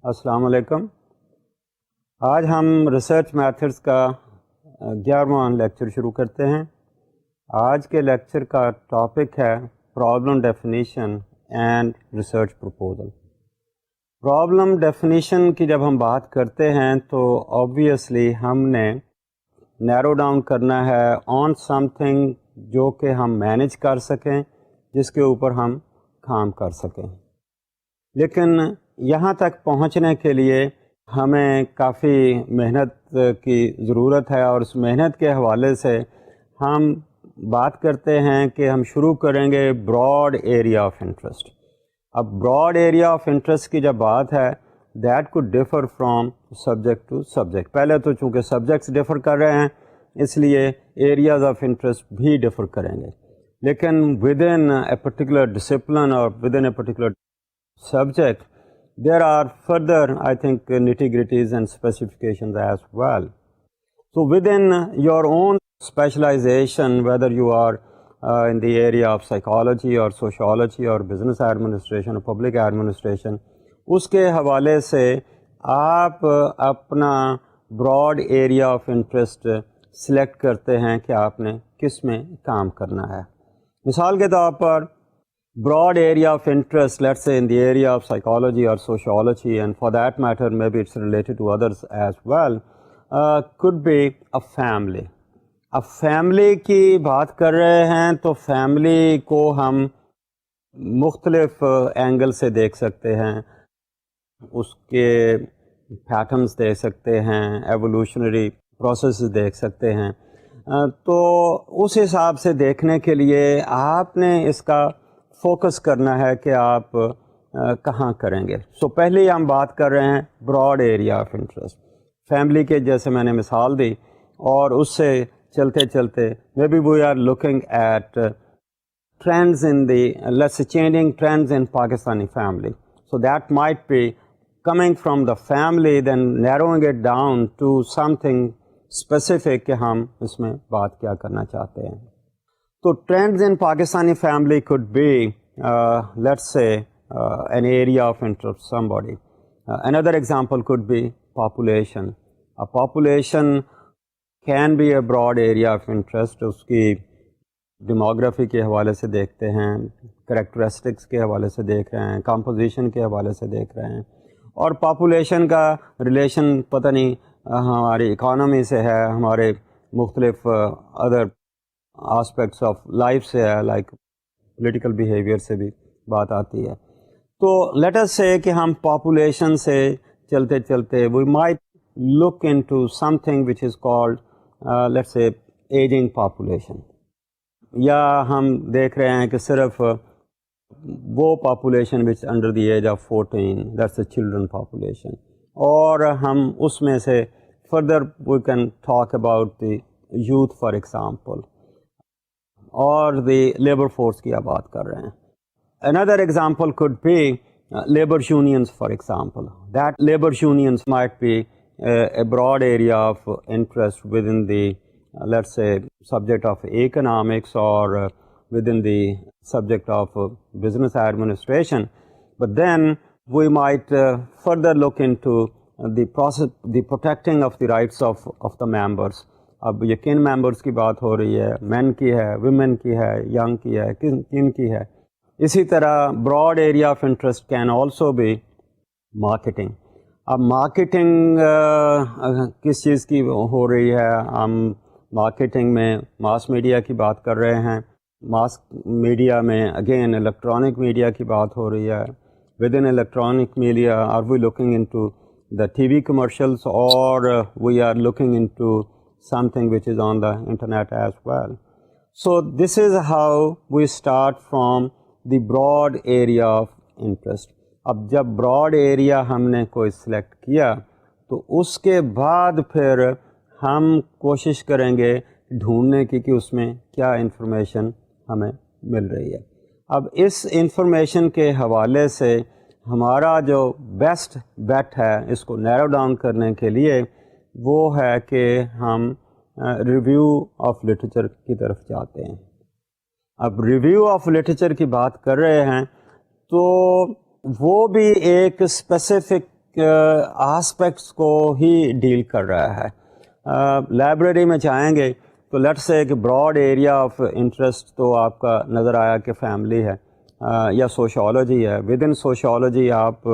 السلام علیکم. آج ہم ریسرچ میتھڈس کا 11واں لیکچر شروع کرتے ہیں. آج کے لیکچر کا ٹاپک ہے problem definition and research proposal. Problem definition کی جب ہم بات کرتے ہیں تو آبویسلی ہم نے نیرو ڈاؤن کرنا ہے آن سم تھنگ جو کہ ہم مینیج کر سکیں، جس کے اوپر ہم کام کر سکیں. لیکن یہاں تک پہنچنے کے لیے ہمیں کافی محنت کی ضرورت ہے، اور اس محنت کے حوالے سے ہم بات کرتے ہیں کہ ہم شروع کریں گے براڈ ایریا آف انٹرسٹ. اب براڈ ایریا آف انٹرسٹ کی جب بات ہے that could differ from subject to subject. پہلے تو چونکہ سبجیکٹس ڈفر کر رہے ہیں اس لیے ایریاز آف انٹرسٹ بھی ڈفر کریں گے، لیکن within a particular discipline اور within a particular subject there are further nitty-gritties and specifications as well. So within your own specialization, whether you are in the area of psychology or sociology or business administration or public administration, اس کے حوالے سے آپ اپنا broad area of interest select کرتے ہیں کہ آپ نے کس میں کام کرنا ہے. مثال کے طور پر broad area of interest, let's say in the area of psychology or sociology, and for that matter maybe it's related to others as well, could be a family. اب فیملی کی بات کر رہے ہیں تو فیملی کو ہم مختلف اینگل سے دیکھ سکتے ہیں، اس کے پیٹرنس دیکھ سکتے ہیں، ایوولوشنری پروسیسز دیکھ سکتے ہیں. تو اس حساب سے دیکھنے کے لیے آپ نے اس کا فوکس کرنا ہے کہ آپ کہاں کریں گے. سو پہلے ہم بات کر رہے ہیں broad area of interest. Family کے جیسے میں نے مثال دی، اور اس سے چلتے چلتے maybe we are looking at trends in the let's say changing trends in Pakistani family. So that might be coming from the family then narrowing it down to something specific کہ ہم اس میں بات کیا کرنا چاہتے ہیں. So trends in Pakistani family could be, let's say, an area of interest of somebody. Another example could be population. A population can be a broad area of interest. اس کی ڈیموگرافی کے حوالے سے دیکھتے ہیں، کریکٹرسٹکس کے حوالے سے دیکھ رہے ہیں، کمپوزیشن کے حوالے سے دیکھ رہے ہیں. اور پاپولیشن کا ریلیشن پتہ نہیں ہماری اکانومی سے ہے، ہمارے مختلف ادر آسپیکٹس آف لائف سے ہے، لائک پولیٹیکل بیہیویئر سے بھی بات آتی ہے. تو لیٹ اس سے کہ ہم پاپولیشن سے چلتے چلتے we might look into something which is called let's say ageing population. یا ہم دیکھ رہے ہیں کہ صرف وہ population which under the age of 14 that's a children population, اور ہم اس میں سے further we can talk about the youth for example, اور دی لیبر فورس کی آپ بات کر رہے ہیں. Another example could be labor unions, for example. That labor unions might be a broad area of interest within the, let's say, subject of economics or within the subject of business administration. But then we might further look into the process, the protecting of the rights of the members. اب یہ کن members کی بات ہو رہی ہے، مین کی ہے، ویمن کی ہے، ینگ کی ہے، کن کی ہے. اسی طرح broad area of interest can also be marketing. اب مارکیٹنگ کس چیز کی ہو رہی ہے؟ ہم مارکیٹنگ میں ماس میڈیا کی بات کر رہے ہیں. ماس میڈیا میں اگین الیکٹرانک میڈیا کی بات ہو رہی ہے. Within electronic media are we looking into the TV commercials, اور we are looking into something which is on the internet as well. So this is how we start from the broad area of interest. اب جب Broad area ہم نے کوئی select کیا تو اس کے بعد پھر ہم کوشش کریں گے ڈھونڈنے کی کہ اس میں کیا انفارمیشن ہمیں مل رہی ہے. اب اس انفارمیشن کے حوالے سے ہمارا جو بیسٹ بیٹ ہے اس کو نیرو ڈاؤن کرنے کے لیے وہ ہے کہ ہم ریویو آف لٹریچر کی طرف جاتے ہیں. اب ریویو آف لٹریچر کی بات کر رہے ہیں تو وہ بھی ایک اسپیسیفک آسپیکٹس کو ہی ڈیل کر رہا ہے. لائبریری میں جائیں گے تو لیٹس سے ایک براڈ ایریا آف انٹرسٹ تو آپ کا نظر آیا کہ فیملی ہے یا سوشالوجی ہے. ود ان سوشالوجی آپ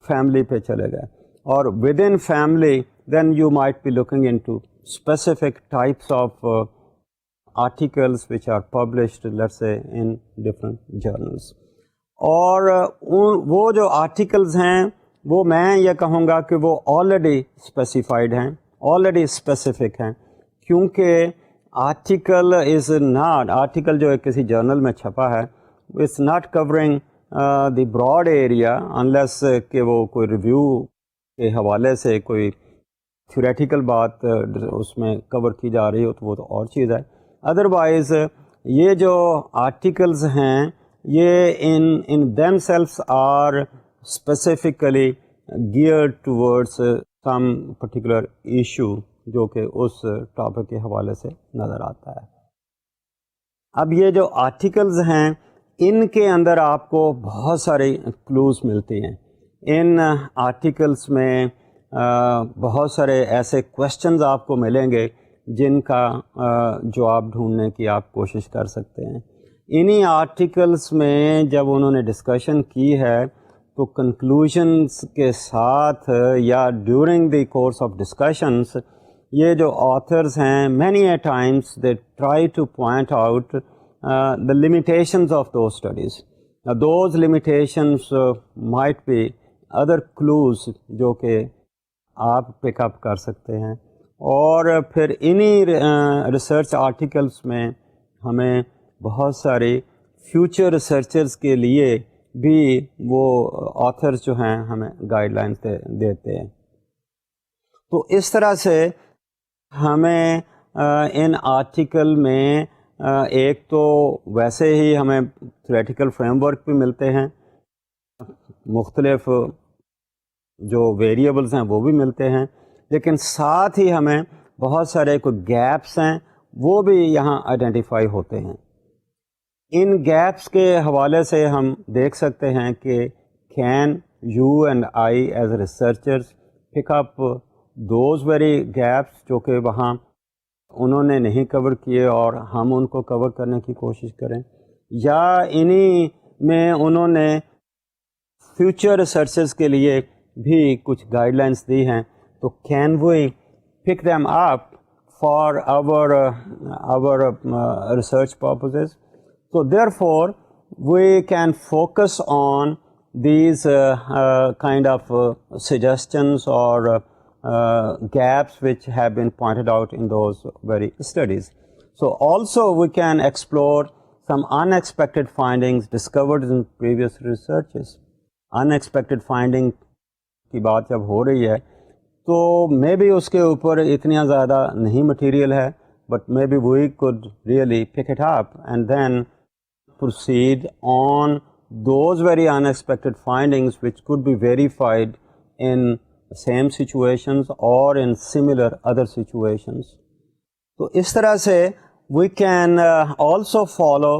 فیملی پہ چلے گئے, اور within family then you might be looking into specific types of articles which are published let's say in different journals. اور وہ جو آرٹیکلز ہیں وہ میں یہ کہوں گا کہ وہ آلریڈی اسپیسیفائڈ ہیں, آلریڈی اسپیسیفک ہیں, کیونکہ آرٹیکل جو کسی جرنل میں چھپا ہے it's not covering the broad area unless کہ وہ کوئی ریویو کے حوالے سے کوئی تھیوریٹیکل بات اس میں کور کی جا رہی ہو تو وہ تو اور چیز ہے. ادروائز یہ جو آرٹیکلز ہیں یہ in themselves are specifically geared towards some particular issue جو کہ اس ٹاپک کے حوالے سے نظر آتا ہے. اب یہ جو آرٹیکلز ہیں ان کے اندر آپ کو بہت ساری کلوز ملتی ہیں. ان آرٹیکلس میں بہت سارے ایسے کویشچنز آپ کو ملیں گے جن کا جواب ڈھونڈنے کی آپ کوشش کر سکتے ہیں. انہی آرٹیکلس میں جب انہوں نے ڈسکشن کی ہے تو کنکلوژنس کے ساتھ یا during the course of discussions یہ جو آتھرز ہیں many a times they try to point out the limitations of those studies. Now those limitations might be other clues جو کہ آپ پک اپ کر سکتے ہیں, اور پھر انہی ریسرچ آرٹیکلس میں ہمیں بہت ساری فیوچر ریسرچرز کے لیے بھی وہ آتھرز جو ہیں ہمیں گائیڈ لائنس دیتے ہیں. تو اس طرح سے ہمیں ان آرٹیکل میں ایک تو ویسے ہی ہمیں تھیوریٹیکل فریم ورک بھی ملتے ہیں, مختلف جو ویریبلز ہیں وہ بھی ملتے ہیں, لیکن ساتھ ہی ہمیں بہت سارے کوئی گیپس ہیں وہ بھی یہاں آئیڈینٹیفائی ہوتے ہیں. ان گیپس کے حوالے سے ہم دیکھ سکتے ہیں کہ can you and I as researchers pick up those very gaps جو کہ وہاں انہوں نے نہیں کور کیے اور ہم ان کو کور کرنے کی کوشش کریں, یا انہی میں انہوں نے فیوچر ریسرچز کے لیے بھی کچھ گائیڈ لائنس دی ہیں, تو can we pick them up for our research purposes. So therefore we can focus on these kind of suggestions or gaps which have been pointed out in those very studies. So also we can explore some unexpected findings discovered in previous researches. Unexpected finding کی بات جب ہو رہی ہے تو may be اس کے اوپر اتنا زیادہ نہیں مٹیریل ہے, but maybe we could really pick it up and then proceed on those very unexpected findings which could be verified in same situations or in similar other situations. تو اس طرح سے we can also follow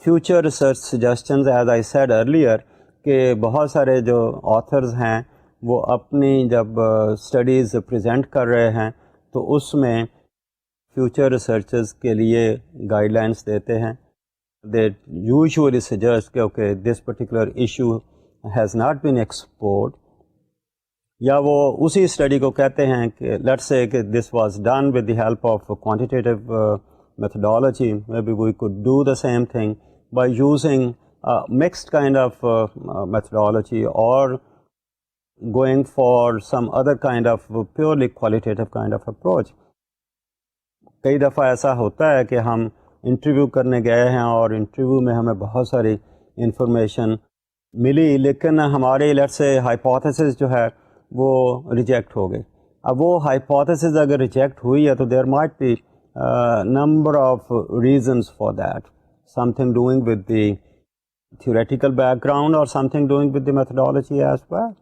future research suggestions as I said earlier کہ بہت سارے جو authors ہیں وہ اپنی جب اسٹڈیز پریزنٹ کر رہے ہیں تو اس میں فیوچر ریسرچز کے لیے گائیڈ لائنس دیتے ہیں. دے یوزولی سجیسٹ کہ okay this particular issue has not been explored, یا وہ اسی اسٹڈی کو کہتے ہیں کہ لیٹس سے کہ this was done with the help of quantitative methodology, maybe we could do the same thing by using mixed kind of methodology or going for some other kind of purely qualitative kind of approach. کئی دفعہ ایسا ہوتا ہے کہ ہم interview کرنے گئے ہیں اور انٹرویو میں ہمیں بہت ساری انفارمیشن ملی, لیکن ہماری لیٹس سے ہائپوتھیسس جو ہے وہ ریجیکٹ ہو گئی. اب وہ ہائپوتھیسس اگر ریجیکٹ ہوئی ہے تو there might be number of reasons for that, something doing with the theoretical background or something doing with the methodology as well.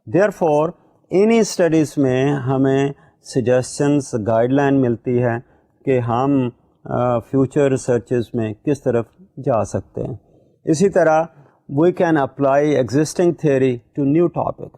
Therefore انہی اسٹڈیز میں ہمیں سجیشنس گائیڈ لائن ملتی ہے کہ ہم فیوچر ریسرچز میں کس طرف جا سکتے ہیں. اسی طرح we can apply existing theory to new topic,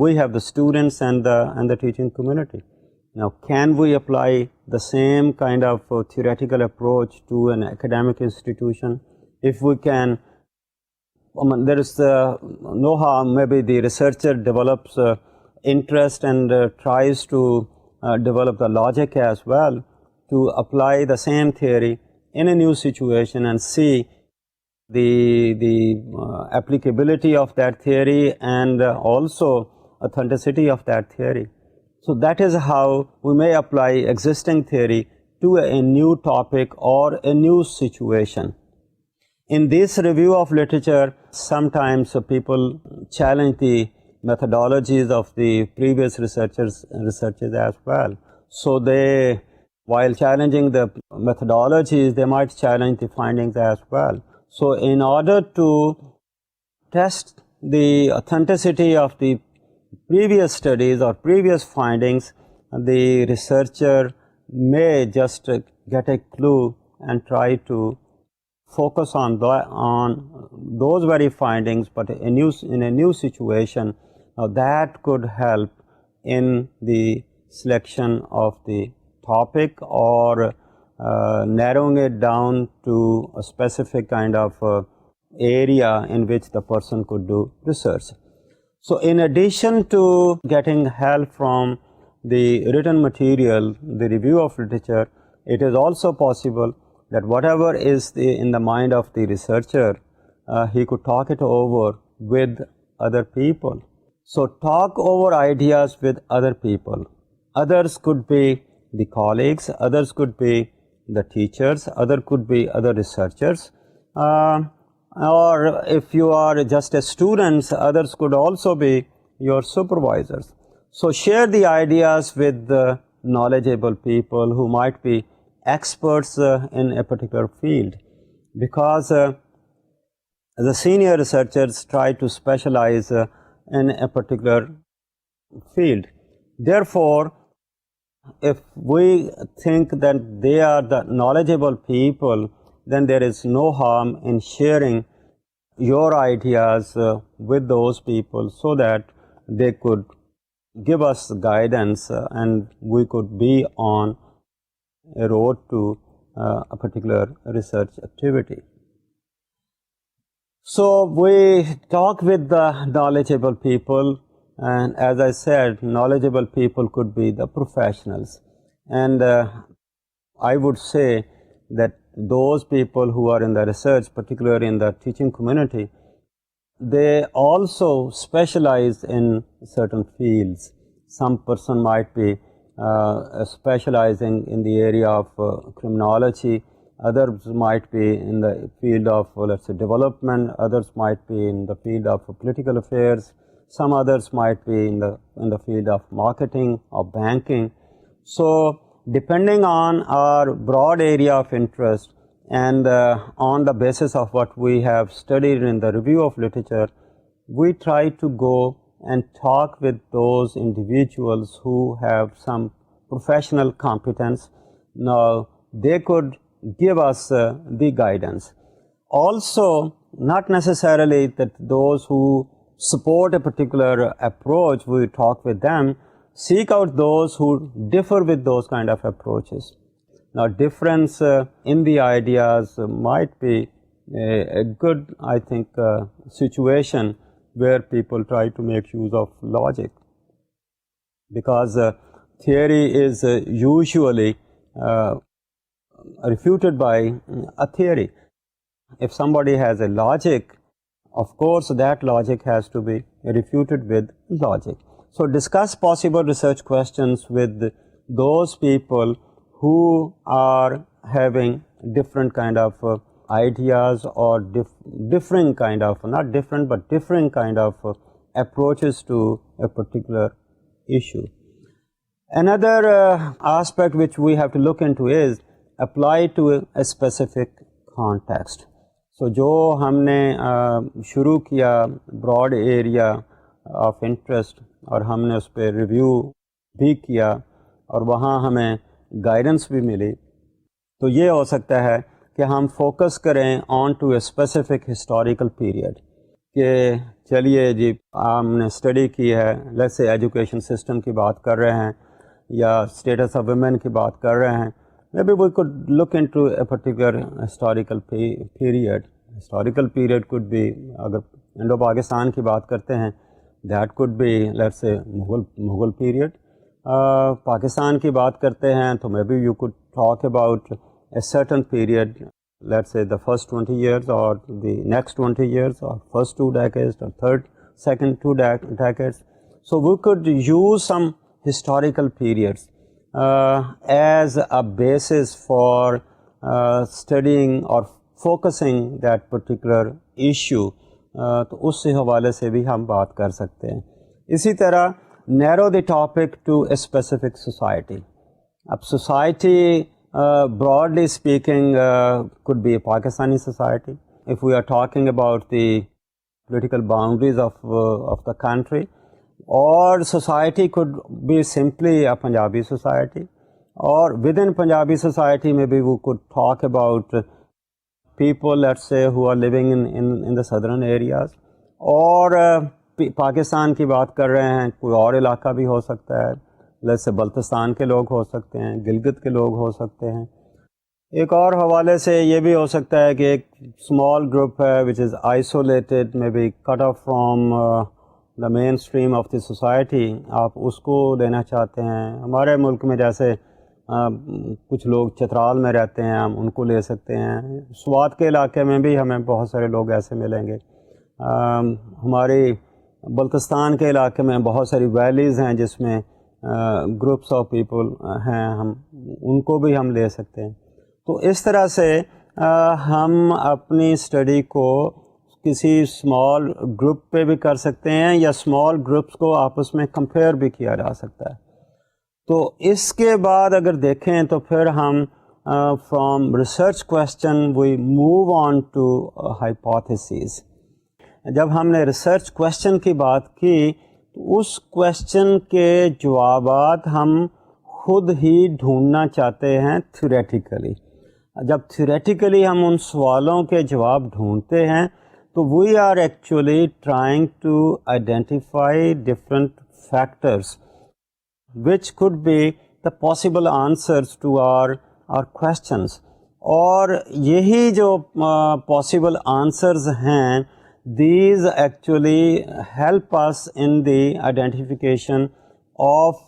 we have the students and the teaching community. Now, can we apply the same kind of theoretical approach to an academic institution? If we can, there is no harm. Maybe the researcher develops interest and tries to develop the logic as well to apply the same theory in a new situation and see the applicability of that theory and also authenticity of that theory. So that is how we may apply existing theory to a new topic or a new situation. In this review of literature, sometimes people challenge the methodologies of the previous researchers as well. So they, while challenging the methodologies, they might challenge the findings as well. So in order to test the authenticity of the previous studies or previous findings, the researcher may just get a clue and try to focus on those very findings, but in a new situation, that could help in the selection of the topic or narrowing it down to a specific kind of area in which the person could do research. So in addition to getting help from the written material, the review of literature, it is also possible that whatever is in the mind of the researcher, he could talk it over with other people. So talk over ideas with other people. Others could be the colleagues, others could be the teachers, other could be other researchers, or if you are just a student, others could also be your supervisors. So share the ideas with the knowledgeable people who might be experts in a particular field, because the senior researchers try to specialize in a particular field. Therefore, if we think that they are the knowledgeable people, then there is no harm in sharing your ideas with those people so that they could give us guidance and we could be on a road to a particular research activity. So we talk with the knowledgeable people, and as I said, knowledgeable people could be the professionals. And I would say that those people who are in the research, particularly in the teaching community, they also specialize in certain fields. Some person might be specializing in the area of criminology, others might be in the field of, let's say, development, others might be in the field of political affairs, some others might be in the field of marketing or banking. So depending on our broad area of interest and on the basis of what we have studied in the review of literature, we try to go and talk with those individuals who have some professional competence. Now, they could give us the guidance. Also, not necessarily that those who support a particular approach, we talk with them, seek out those who differ with those kind of approaches. Now, difference in the ideas might be a good, I think, situation where people try to make use of logic, because theory is usually refuted by a theory. if somebody has a logic, of course that logic has to be refuted with logic. So discuss possible research questions with those people who are having different kind of ideas or differing kind of, not different but differing kind of approaches to a particular issue. Another aspect which we have to look into is apply to a specific context. So جو ہم نے شروع کیا Broad area of interest اور ہم نے اس پہ review بھی کیا اور وہاں ہمیں گائیڈنس بھی ملی، تو یہ ہو سکتا ہے کہ ہم فوکس کریں on to a specific historical period, کہ چلیے جی ہم نے اسٹڈی کی ہے، لیٹس سے ایجوکیشن سسٹم کی بات کر رہے ہیں یا اسٹیٹس آف ویمن کی بات کر رہے ہیں. Maybe we could look into a particular historical period. Historical period could be, اگر انڈو-پاکستان کی بات کرتے ہیں, that could be let's say Mughal period. Pakistan کی بات کرتے ہیں تو maybe you could talk about a certain period, let's say the first 20 years or the next 20 years or first 2 decades or second 2 decades. So we could use some historical periods as a basis for studying or focusing that particular issue. تو اس سے حوالے سے بھی ہم بات کر سکتے ہیں. اسی طرح narrow the topic to a specific society. اب society broadly speaking could be a Pakistani society. If we are talking about the political boundaries of the country, or society could be simply a Punjabi society, or within Punjabi society maybe we could talk about people, let's say, who are living in the southern areas, اور پاکستان کی بات کر رہے ہیں کوئی اور علاقہ بھی ہو سکتا ہے, جیسے بلتستان کے لوگ ہو سکتے ہیں, گلگت کے لوگ ہو سکتے ہیں. ایک اور حوالے سے یہ بھی ہو سکتا ہے کہ ایک اسمال گروپ ہے which is isolated, maybe cut off from the mainstream of the society, آپ اس کو لینا چاہتے ہیں. ہمارے ملک میں جیسے کچھ لوگ چترال میں رہتے ہیں, ہم ان کو لے سکتے ہیں. سوات کے علاقے میں بھی ہمیں بہت سارے لوگ ایسے ملیں گے. ہماری بلتستان کے علاقے میں بہت ساری ویلیز ہیں جس میں گروپس آف پیپل ہیں, ہم ان کو بھی ہم لے سکتے ہیں. تو اس طرح سے ہم اپنی اسٹڈی کو کسی اسمال گروپ پہ بھی کر سکتے ہیں یا اسمال گروپس کو آپس میں کمپیئر بھی کیا جا سکتا ہے. تو اس کے بعد اگر دیکھیں تو پھر ہم from research question we move on to hypotheses. جب ہم نے ریسرچ کویسچن کی بات کی تو اس کویسچن کے جوابات ہم خود ہی ڈھونڈنا چاہتے ہیں تھیوریٹیکلی. جب تھیوریٹیکلی ہم ان سوالوں کے جواب ڈھونڈتے ہیں تو we are actually trying to identify different factors which could be the possible answers to our questions. اور یہی جو possible answers ہیں, these actually help us in the identification of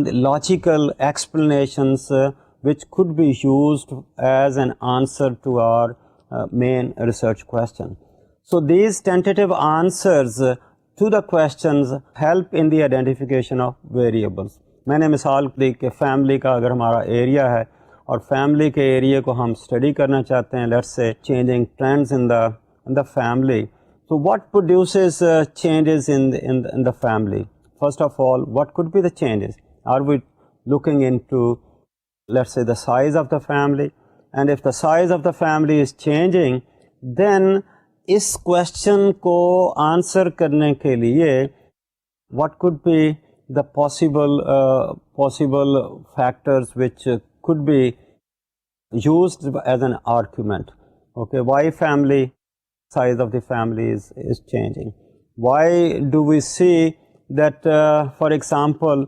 the logical explanations which could be used as an answer to our main research question. So these tentative answers to the questions help in the identification of variables. میں نے مثال دی کہ family کا اگر ہمارا area ہے اور family کے ایریا کو ہم اسٹڈی کرنا چاہتے ہیں, let's say changing trends in the family. So what produces changes in the family? First of all, what could be the changes? Are we looking into, let's say, the size of the family? And if the size of the family is changing, then اس question کو answer کرنے کے لیے what could be the possible factors which could be used as an argument. Okay, why size of the family is changing? Why do we see that for example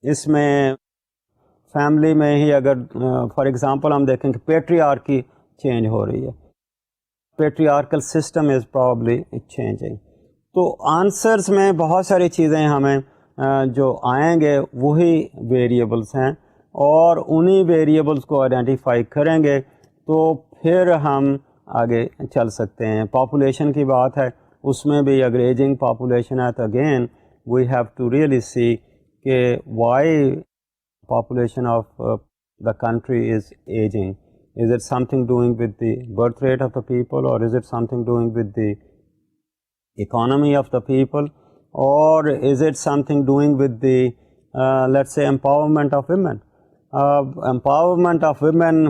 اس میں family میں ہی اگر for example ہم دیکھیں کہ patriarchy change ہو رہی ہے, patriarchal system is probably changing. تو answers میں بہت ساری چیزیں ہمیں جو آئیں گے وہی ویریبلس ہیں, اور انہی ویریبلس کو آئیڈینٹیفائی کریں گے تو پھر ہم آگے چل سکتے ہیں. پاپولیشن کی بات ہے, اس میں بھی اگر ایجنگ پاپولیشن ہے تو again we have to really see کہ why population of the country is aging. Is it something doing with the birth rate of the people, or is it something doing with the economy of the people, or is it something doing with the let's say empowerment of women? Empowerment of women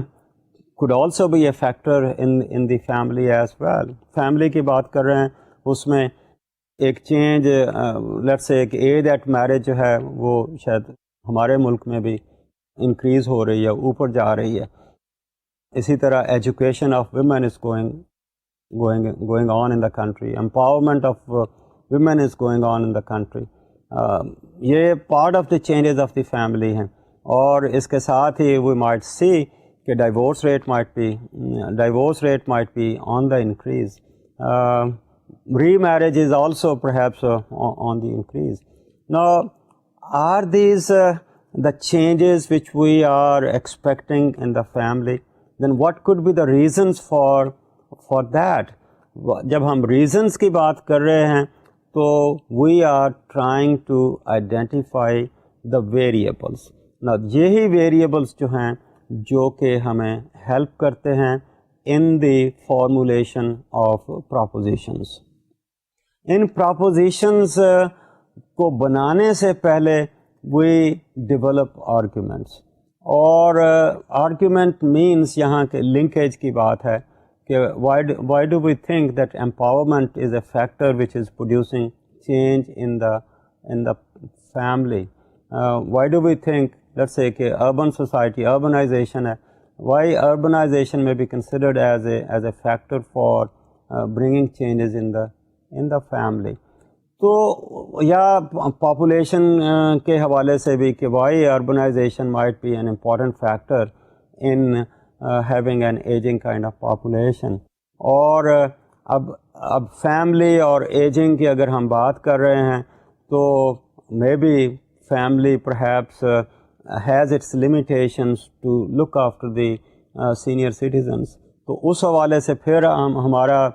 could also be a factor in the family as well. Family کی بات کر رہے ہیں, اس میں ایک change let's say ایک age at marriage جو ہے وہ شاید ہمارے ملک میں بھی انکریز ہو رہی ہے, اوپر جا رہی ہے. اسی طرح education of women is going on in the country. Empowerment of women is going on in the country. یہ part of the changes of the family ہیں. اور اس کے ساتھ ہی وی مائٹ سی کہ divorce rate might be on the increase. Remarriage is also perhaps on the increase. Now, are these the changes which we are expecting in the family? Then what could be the reasons for that? جب ہم reasons کی بات کر رہے ہیں تو we are trying to identify the variables. Now, یہی variables جو ہیں جو کہ ہمیں help کرتے ہیں in the formulation of propositions. In propositions کو بنانے سے پہلے we develop arguments. اور argument means یہاں کے linkage کی بات ہے کہ why do we think that empowerment is a factor which is producing change in the family? Why do we think, let's say کہ urban society, urbanization ہے, why urbanization may be considered as a factor for bringing changes in the family. تو یا population کے حوالے سے بھی کہ why urbanization might be an important factor in having an aging kind of population. اور اب family اور aging کی اگر ہم بات کر رہے ہیں تو maybe family perhaps has its limitations to look after the senior citizens. تو اس حوالے سے پھر ہمارا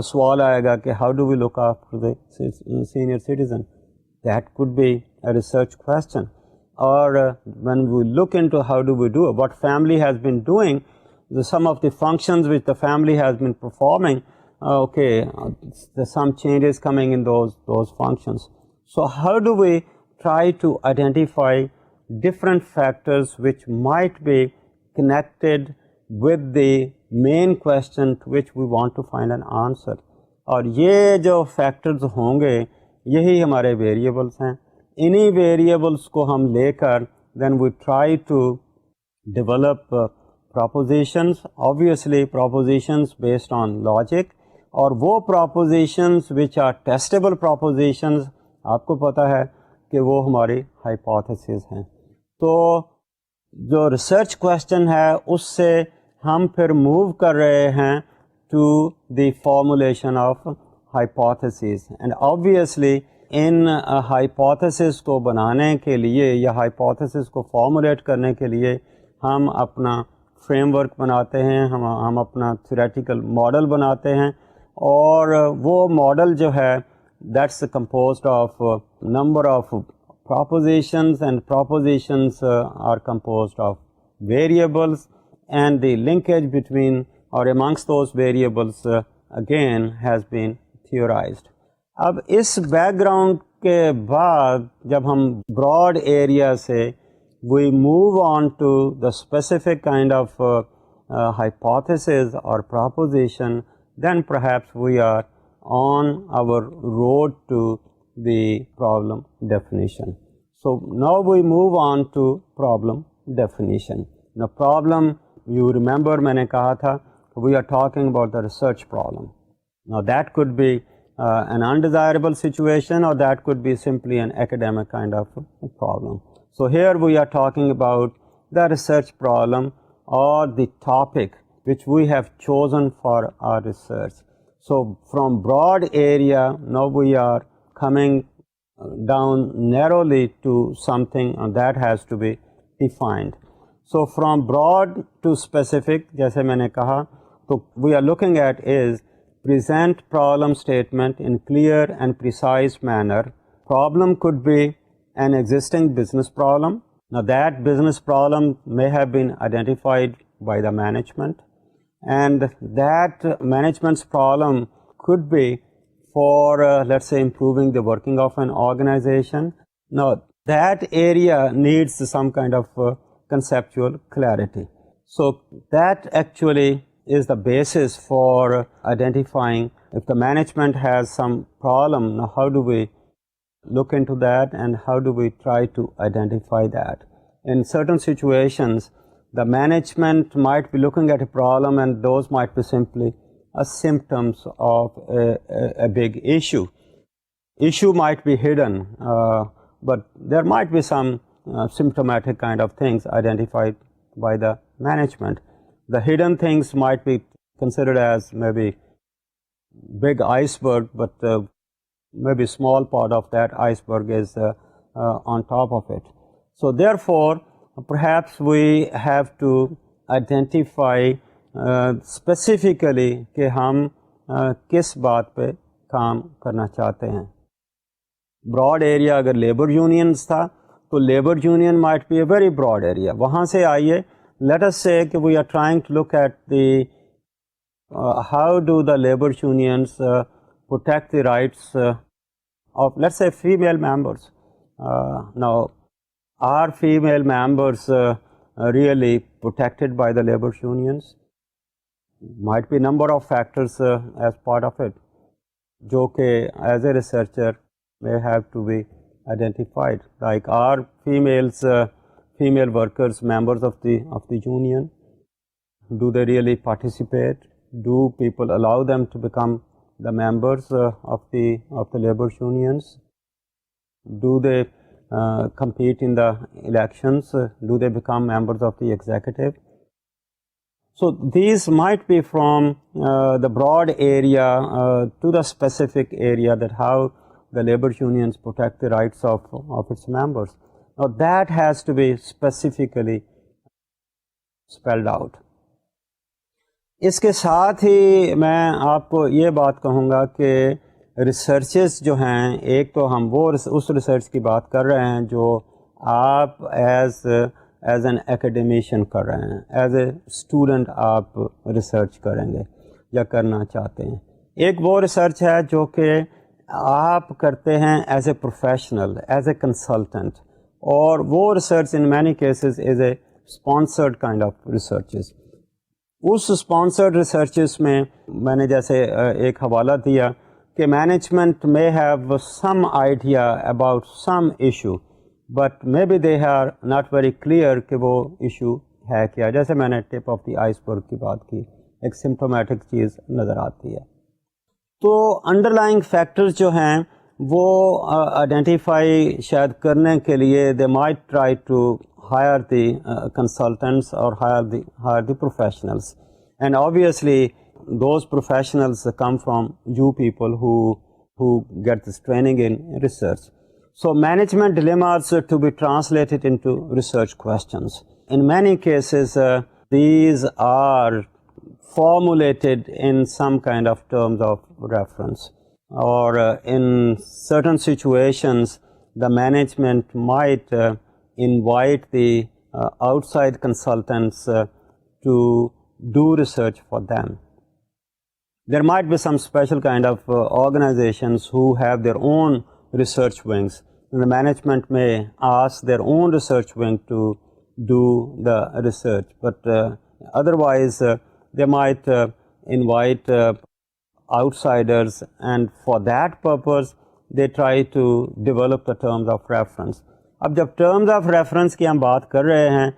سوال آئے گا کہ how do we look after the senior citizen? That could be a research question. Or when we look into how do we do it, what family has been doing, some of the functions which the family has been performing, there's some changes coming in those functions. So how do we try to identify different factors which might be connected with the main question to which we want to find an answer. اور یہ جو factors ہوں گے یہی ہمارے variables ہیں. انہی variables کو ہم لے کر then we try to develop propositions, obviously propositions based on logic, اور وہ propositions which are testable propositions آپ کو پتہ ہے کہ وہ ہماری hypothesis ہیں. تو جو ریسرچ کویسچن ہے اس سے ہم پھر موو کر رہے ہیں to the formulation of hypotheses. And obviously ان ہائپوتھیسز کو بنانے کے لیے یا ہائپوتھیسز کو فارمولیٹ کرنے کے لیے ہم اپنا فریم ورک بناتے ہیں, ہم اپنا تھیوریٹیکل ماڈل بناتے ہیں. اور وہ ماڈل جو ہے that's composed of number of propositions, and propositions are composed of variables, and the linkage between or amongst those variables again has been theorized. اب اس بیک گراؤنڈ کے بعد جب ہم براڈ ایریا سے we move on to the specific kind of hypothesis or proposition, then perhaps we are on our road to the problem definition. So now we move on to problem definition. Now problem, you remember میں نے کہا تھا we are talking about the research problem. Now that could be an undesirable situation, or that could be simply an academic kind of problem. So here we are talking about the research problem or the topic which we have chosen for our research. So from broad area, now we are coming down narrowly to something that has to be defined. So from broad to specific, جیسے میں نے کہا, So we are looking at is present problem statement in clear and precise manner. Problem could be an existing business problem. Now that business problem may have been identified by the management, and that management's problem could be for let's say improving the working of an organization. Now that area needs some kind of conceptual clarity. So that actually is the basis for identifying if the management has some problem. Now how do we look into that, and how do we try to identify that? In certain situations, the management might be looking at a problem, and those might be simply symptoms of a big issue. Issue might be hidden, but there might be some symptomatic kind of things identified by the management. The hidden things might be considered as maybe big iceberg, but maybe small part of that iceberg is on top of it. So therefore, perhaps we have to identify specifically کہ ہم کس بات پہ کام کرنا چاہتے ہیں. Broad area اگر labour unions تھا تو labour union might be a very broad area. وہاں سے آئیے, let us say کہ we are trying to look at the how do the labor unions protect the rights of, let's say, female members. Now, are female members really protected by the labor unions? Might be number of factors as part of it, jo ke as a researcher may have to be identified. Like, are female workers members of the union? Do they really participate? Do people allow them to become the members of the labor unions? Do they compete in the elections? Do they become members of the executive? So these might be from the broad area to the specific area, that how the labor unions protect the rights of its members. Now that has to be specifically spelled out. اس کے ساتھ ہی میں آپ کو یہ بات کہوں گا کہ ریسرچز جو ہیں, ایک تو ہم وہ اس ریسرچ کی بات کر رہے ہیں جو آپ ایز این ایکیڈیمیشین کر رہے ہیں, ایز اے اسٹوڈنٹ آپ ریسرچ کریں گے یا کرنا چاہتے ہیں. ایک وہ ریسرچ ہے جو کہ آپ کرتے ہیں as a professional, as a consultant, اور وہ research in many cases is a sponsored kind of researches. اس اسپانسرڈ ریسرچز میں نے جیسے ایک حوالہ دیا کہ management may have some idea about some issue, but maybe they are not very clear کہ وہ ایشو ہے کیا. جیسے میں نے ٹپ آف دی آئس برگ کی بات کی, ایک سمپٹومیٹک چیز نظر آتی ہے. تو انڈر لائنگ فیکٹرز جو ہیں وہ آئیڈینٹیفائی شاید کرنے کے لیے they might try to hire the consultants or hire the professionals, and obviously those professionals come from you people who get this training in research. So management dilemmas to be translated into research questions. In many cases these are formulated in some kind of terms of reference, or in certain situations the management might invite the outside consultants to do research for them. There might be some special kind of organizations who have their own research wings. The management may ask their own research wing to do the research, but otherwise they might invite outsiders, and for that purpose they try to develop the terms of reference. اب جب terms of reference کی ہم بات کر رہے ہیں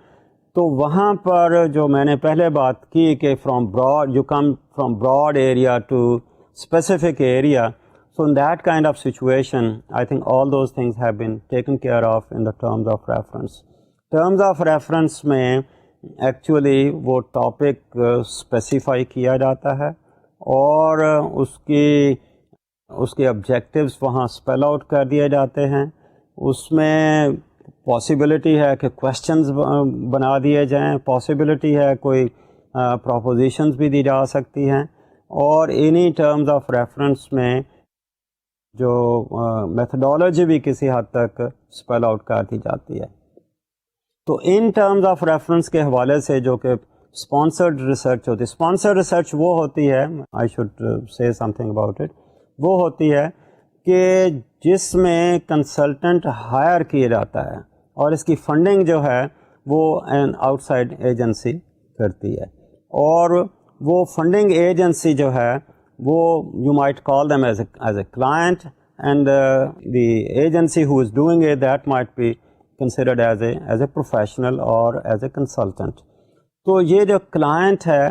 تو وہاں پر جو میں نے پہلے بات کی کہ from broad you come from broad area to specific area, so in that kind of situation I think all those things have been taken care of in the terms of reference. Terms of reference میں actually وہ topic specify کیا جاتا ہے اور اس کے objectives وہاں spell out کر دیے جاتے ہیں. اس میں پاسبلٹی ہے کہ کویشچنز بنا دیے جائیں, پاسبلٹی ہے کوئی پروپوزیشنز بھی دی جا سکتی ہیں, اور انہی ٹرمز آف ریفرنس میں جو میتھڈالوجی بھی کسی حد تک اسپیل آؤٹ کر دی جاتی ہے. تو ان ٹرمز آف ریفرنس کے حوالے سے جو کہ اسپانسرڈ ریسرچ ہوتی ہے, اسپانسرڈ ریسرچ وہ ہوتی ہے, I should say some thing about it, وہ ہوتی ہے کہ جس میں کنسلٹنٹ ہائر کیا جاتا ہے اور اس کی فنڈنگ جو ہے وہ این آؤٹ سائڈ ایجنسی کرتی ہے, اور وہ فنڈنگ ایجنسی جو ہے وہ you might call them as a client, and the agency who is doing it that might be considered as a professional اور ایز اے کنسلٹنٹ. تو یہ جو کلائنٹ ہے,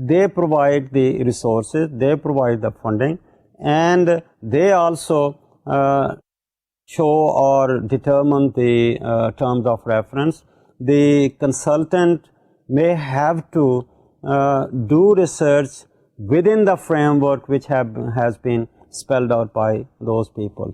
they provide the resources, they provide the funding, and they also show or determine the terms of reference. The consultant may have to do research within the framework which has been spelled out by those people.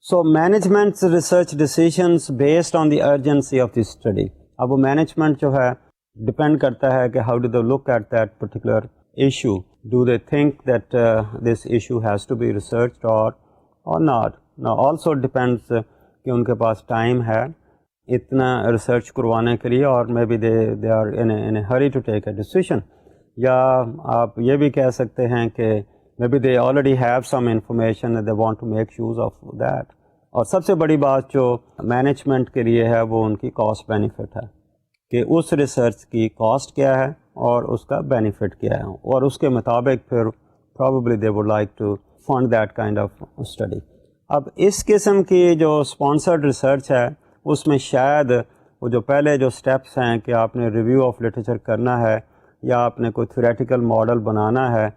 So management's research decisions based on the urgency of the study. اب وہ management جو ہے depend کرتا ہے کہ how do they look at that particular issue. Do they think that this issue has to be researched or not? Now also depends کہ ان کے پاس time ہے اتنا ریسرچ کروانے کے لیے, اور maybe they are in a hurry to take a decision, یا آپ یہ بھی کہہ سکتے ہیں کہ maybe they already have some information they want to make use of that. اور سب سے بڑی بات جو مینجمنٹ کے لیے ہے وہ ان کی کاسٹ بینیفٹ ہے, کہ اس ریسرچ کی کاسٹ کیا ہے اور اس کا بینیفٹ کیا ہے, اور اس کے مطابق پھر probably they would like to fund that kind of study. اب اس قسم کی جو اسپانسرڈ ریسرچ ہے اس میں شاید وہ جو پہلے جو سٹیپس ہیں کہ آپ نے ریویو آف لٹریچر کرنا ہے یا آپ نے کوئی تھیوریٹیکل ماڈل بنانا ہے,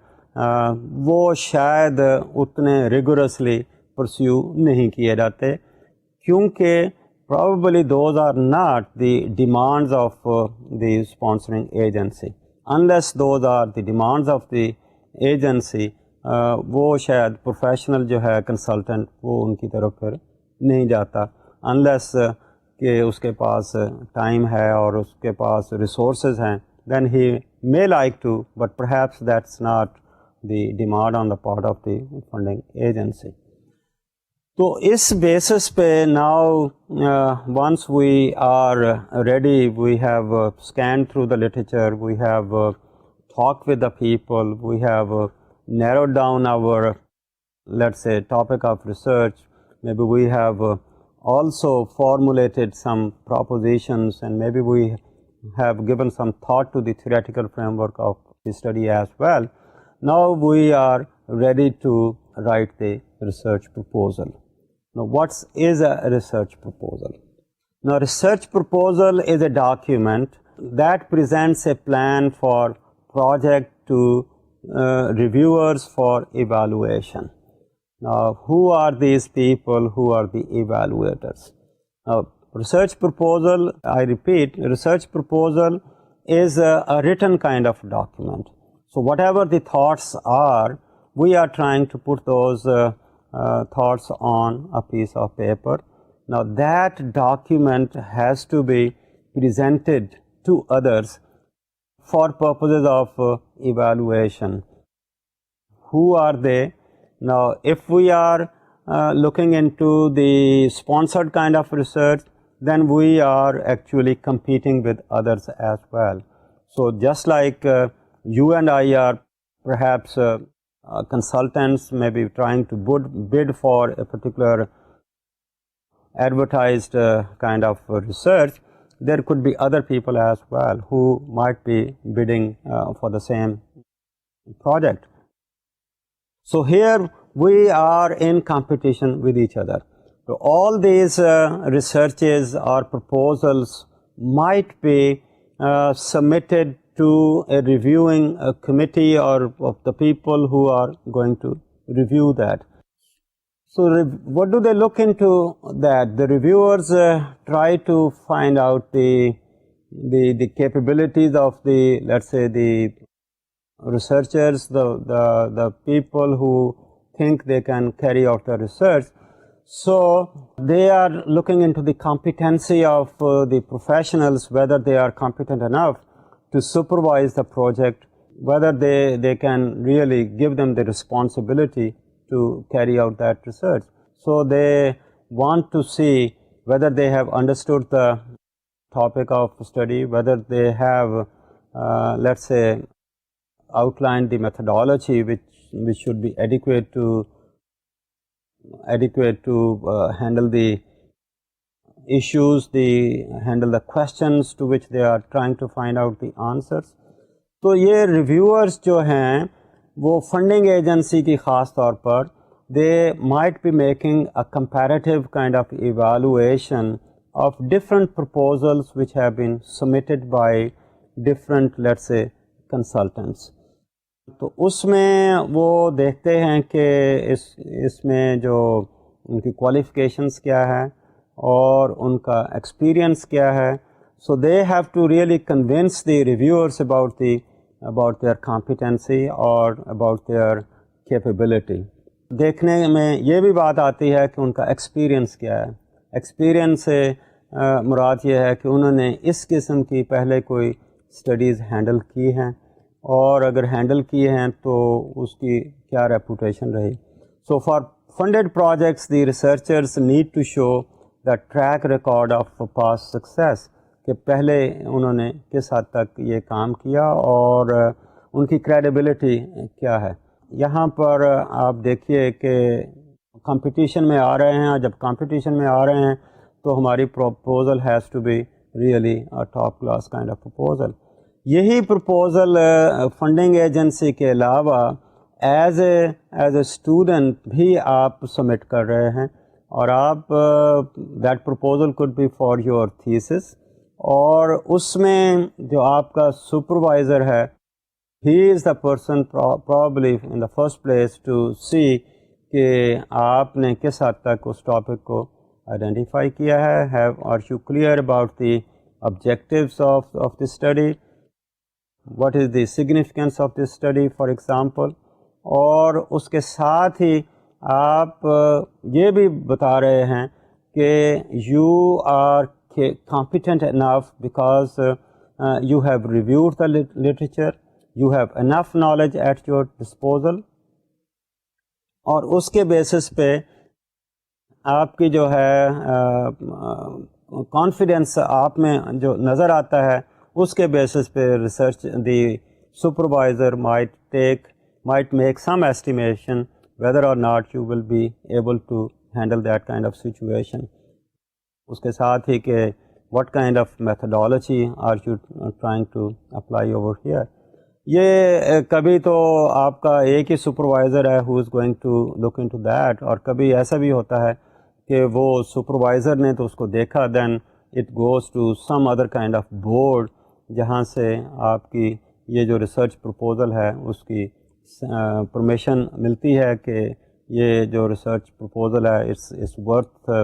وہ شاید اتنے ریگورسلی پرسیو نہیں کیے جاتے, کیونکہ probably those are not the demands of the sponsoring agency. Unless those are the demands of the agency, وہ شاید پروفیشنل جو ہے کنسلٹنٹ وہ ان کی طرف پھر نہیں جاتا, unless کہ اس کے پاس ٹائم ہے اور اس کے پاس ریسورسز ہیں, then he may like to, but perhaps that's not the demand on the part of the funding agency. تو اس بیسس پہ now once we are ready, we have scanned through the literature, we have talked with the people, we have narrowed down our, let's say, topic of research, maybe we have also formulated some propositions, and maybe we have given some thought to the theoretical framework of the study as well. Now we are ready to write the research proposal. Now what is a research proposal? Now research proposal is a document that presents a plan for project to reviewers for evaluation. Now who are these people who are the evaluators? Now research proposal, I repeat, research proposal is a written kind of document. So whatever the thoughts are, we are trying to put those thoughts on a piece of paper. Now that document has to be presented to others for purposes of evaluation. Who are they? Now if we are looking into the sponsored kind of research, then we are actually competing with others as well. So just like you and I are perhaps consultants may be trying to bid for a particular advertised kind of research, there could be other people as well who might be bidding for the same project. So here we are in competition with each other. So all these researches or proposals might be submitted to a reviewing committee or of the people who are going to review that. So what do they look into that? The reviewers try to find out the capabilities of the, let's say, the researchers, the people who think they can carry out the research. So they are looking into the competency of the professionals, whether they are competent enough to supervise the project, whether they can really give them the responsibility to carry out that research. So they want to see whether they have understood the topic of study, whether they have, let's say, outlined the methodology which should be adequate to handle the issues, handle the questions to which they are trying to find out the answers. تو یہ reviewers جو ہیں وہ funding agency کی خاص طور پر they might be making a comparative kind of evaluation of different proposals which have been submitted by different let's say consultants. تو اس میں وہ دیکھتے ہیں کہ اس میں جو ان کی کوالیفیکیشنس کیا ہے اور ان کا ایکسپیرئنس کیا ہے. So they have to really convince the reviewers about their competency or about their capability. دیکھنے میں یہ بھی بات آتی ہے کہ ان کا ایکسپیرئنس کیا ہے. ایکسپیرئنس سے مراد یہ ہے کہ انہوں نے اس قسم کی پہلے کوئی اسٹڈیز ہینڈل کی ہیں، اور اگر ہینڈل کی ہیں تو اس کی کیا ریپوٹیشن رہی. So for funded projects, the researchers need to show the track record of past success, کہ پہلے انہوں نے کس حد تک یہ کام کیا اور ان کی کریڈیبلٹی کیا ہے. یہاں پر آپ دیکھیے کہ کمپٹیشن میں آ رہے ہیں، اور جب کمپٹیشن میں آ رہے ہیں تو ہماری proposal has to be really top class kind of proposal. یہی پرپوزل فنڈنگ ایجنسی کے علاوہ ایز اے اسٹوڈنٹ بھی آپ سبمٹ کر رہے ہیں، اور آپ that proposal could be for your thesis, اور اس میں جو آپ کا سپروائزر ہے he is the person probably in the first place to see کہ آپ نے کس حد تک اس ٹاپک کو آئیڈینٹیفائی کیا ہے. Are you clear about the objectives of the study, what is the significance of the study for example. اور اس کے ساتھ ہی آپ یہ بھی بتا رہے ہیں کہ you are competent enough because you have reviewed the literature, you have enough knowledge at your disposal, اور اس کے بیسس پہ آپ کی جو ہے کانفیڈنس آپ میں جو نظر آتا ہے اس کے بیسس پہ research the supervisor might make some estimation whether or not you will be able to handle that kind of situation. اس کے ساتھ ہی کہ what kind of methodology are you trying to apply over here. یہ کبھی تو آپ کا ایک ہی supervisor ہے who is going to look into that، اور کبھی ایسا بھی ہوتا ہے کہ وہ سپروائزر نے تو اس کو دیکھا then it goes to some other kind of board جہاں سے آپ کی یہ جو ریسرچ پرپوزل ہے اس کی پرمیشن ملتی ہے کہ یہ جو ریسرچ پرپوزل ہے it's worth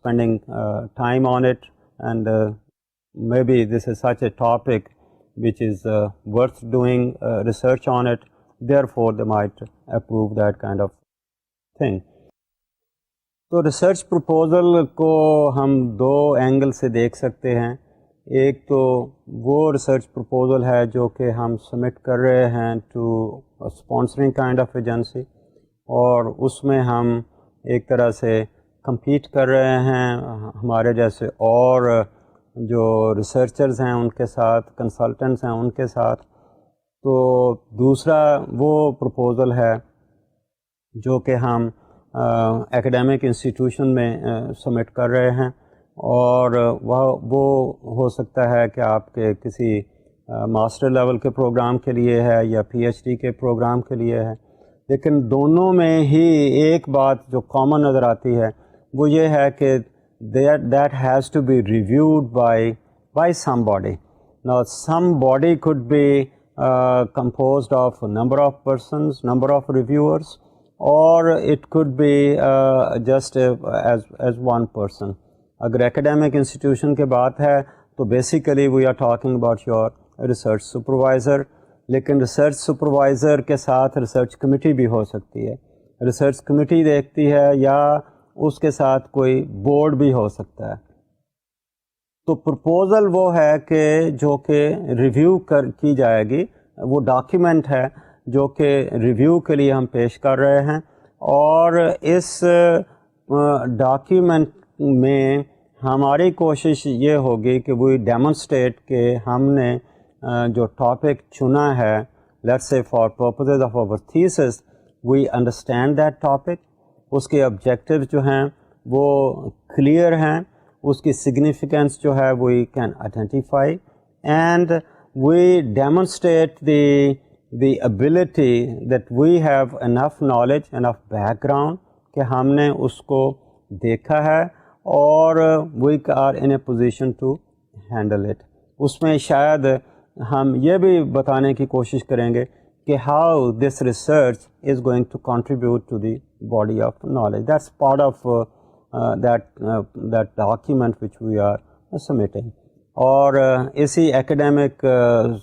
spending time on it, and maybe this is such a topic which is worth doing research on it, therefore they might approve that kind of thing. تو research proposal کو ہم دو angle سے دیکھ سکتے ہیں. ایک تو وہ ریسرچ پرپوزل ہے جو کہ ہم سبمٹ کر رہے ہیں to sponsoring kind of agency, اور اس میں ہم ایک طرح سے کمپیٹ کر رہے ہیں ہمارے جیسے اور جو ریسرچرز ہیں ان کے ساتھ، کنسلٹنٹس ہیں ان کے ساتھ. تو دوسرا وہ پرپوزل ہے جو کہ ہم ایکڈیمک انسٹیٹیوشن میں سبمٹ کر رہے ہیں، اور وہ ہو سکتا ہے کہ آپ کے کسی ماسٹر لیول کے پروگرام کے لیے ہے یا پی ایچ ڈی کے پروگرام کے لیے ہے. لیکن دونوں میں ہی ایک بات جو کامن نظر آتی ہے وہ یہ ہے کہ that has to be reviewed by somebody. Now somebody could be composed of a number of persons, number of reviewers, or it could be just as one person. اگر academic institution کے بات ہے تو basically we are talking about your research supervisor, لیکن research supervisor کے ساتھ research committee بھی ہو سکتی ہے. ریسرچ کمیٹی دیکھتی ہے یا اس کے ساتھ کوئی بورڈ بھی ہو سکتا ہے. تو پرپوزل وہ ہے کہ جو کہ ریویو کی جائے گی، وہ ڈاکیومنٹ ہے جو کہ ریویو کے لیے ہم پیش کر رہے ہیں، اور اس ڈاکیومنٹ میں ہماری کوشش یہ ہوگی کہ وی ڈیمونسٹریٹ کہ ہم نے جو ٹاپک چنا ہے، let's say for purposes of our thesis we understand that topic, اس کے آبجیکٹیو جو ہیں وہ کلیئر ہیں، اس کی سگنیفیکنس جو ہے we can identify, and we demonstrate the ability that we have enough knowledge, enough background کہ ہم نے اس کو دیکھا ہے اور we are in a position to handle it. اس میں شاید ہم یہ بھی بتانے کی کوشش کریں گے کہ how this research is going to contribute to the body of knowledge, that's part of that document which we are submitting۔ اور اسی ایکڈیمک